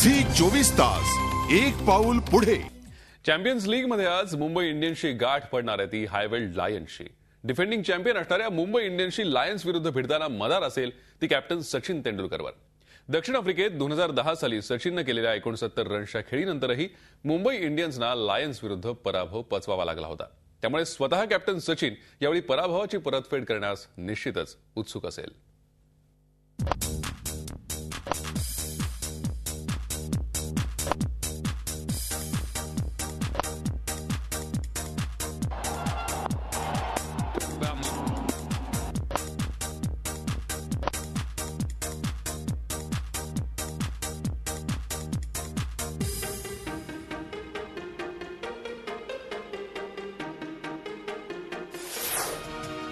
Zee 24 तास एक पाऊल पुढे। चॅम्पियन्स लीग मध्ये आज मुंबई इंडियन्सची गाठ पडणार आहे ती हायवेल्ड लायन्सशी। डिफेंडिंग चॅम्पियन असणाऱ्या मुंबई इंडियन्सची लायन्स विरुद्ध भिडताना मदार असेल ती कॅप्टन सचिन तेंडुलकरवर। दक्षिण आफ्रिकेत 2010 साली सचिनने केलेल्या 69 रन्सच्या खेळीनंतरही मुंबई इंडियन्सना लायन्स विरुद्ध पराभव पचवावा लागला होता। त्यामुळे स्वतः कॅप्टन सचिन यावेळी पराभवाची परतफेड करण्यास निश्चितच उत्सुक असेल।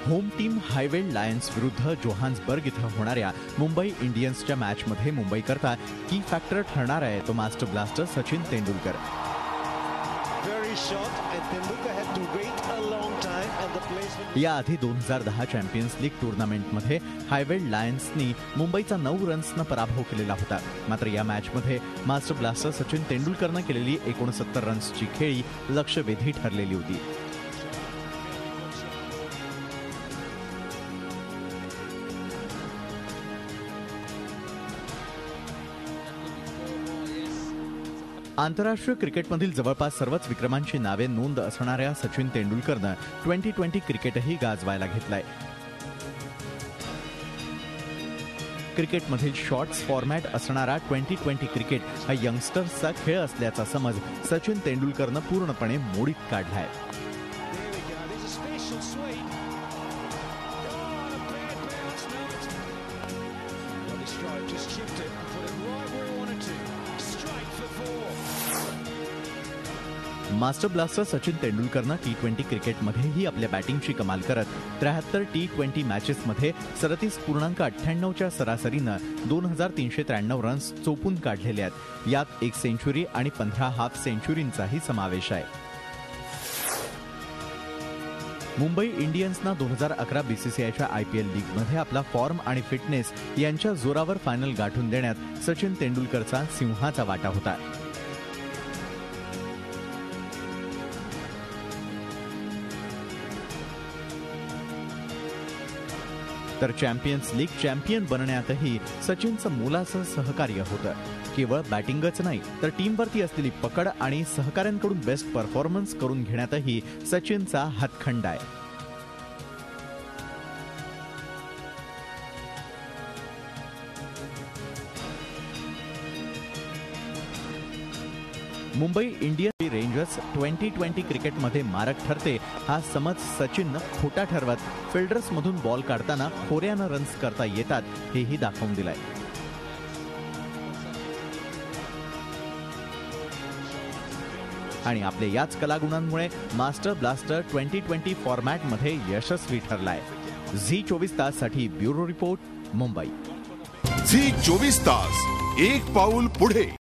होम टीम हायवेल्ड लायन्स विरुद्ध जोहान्सबर्ग इथं होणाऱ्या मुंबई इंडियन्सच्या मॅचमध्ये मुंबईकरता की फॅक्टर ठरणार आहे तो मास्टर ब्लास्टर सचिन तेंडुलकर। याआधी 2010 चॅम्पियन्स लीग टूर्नामेंटमध्ये हायवेल्ड लायन्सनी मुंबईचा 9 रन्सनं पराभव केलेला होता। मात्र या मॅचमध्ये मास्टर ब्लास्टर सचिन तेंडुलकरनं केलेली 69 रन्सची खेळी लक्षवेधी ठरलेली होती। आंतरराष्ट्रीय क्रिकेटमधील जवळपास सर्वच विक्रमांची नावे नोंद असणाऱ्या सचिन तेंडुलकरनं 2020 क्रिकेटही गाजवायला घेतलाय। क्रिकेटमधील शॉर्ट्स फॉर्मॅट असणारा 2020 क्रिकेट हा यंगस्टर्सचा खेळ असल्याचा समज सचिन तेंडुलकरनं पूर्णपणे मोडीत काढलाय। मास्टर ब्लास्टर सचिन तेंडुलकरनं T20 क्रिकेटमध्येही आपल्या बॅटिंगची कमाल करत 73 T20 मॅचेसमध्ये 37.98च्या सरासरीनं 2393 रन्स चोपून काढलेले आहेत। यात 1 सेंचुरी आणि 15 हाफ सेंचुरींचाही समावेश आहे। मुंबई इंडियन्सना 2011 बीसीसीआयच्या IPL लीगमध्ये आपला फॉर्म आणि फिटनेस यांच्या जोरावर फायनल गाठून देण्यात सचिन तेंडुलकरचा सिंहाचा वाटा होता। तर चॅम्पियन्स लीग चॅम्पियन बनण्यातही सचिनचं मोलाचं सहकार्य होतं। केवळ बॅटिंगच नाही तर टीमवरती असलेली पकड आणि सहकाऱ्यांकडून बेस्ट परफॉर्मन्स करून घेण्यातही सचिनचा हातखंडा आहे। मुंबई इंडियन रेंजर्स 2020 क्रिकेटमध्ये मारक ठरते हा समज सचिननं खोटा ठरवत फिल्डर्समधून बॉल काढताना खोऱ्यानं रन्स करता येतात हेही दाखवून दिलंय। आणि आपल्या याच कलागुणांमुळे मास्टर ब्लास्टर 2020 फॉर्मॅटमध्ये यशस्वी ठरलाय। झी 24 ताससाठी ब्युरो रिपोर्ट, मुंबई। झी 24 तास एक पाऊल पुढे।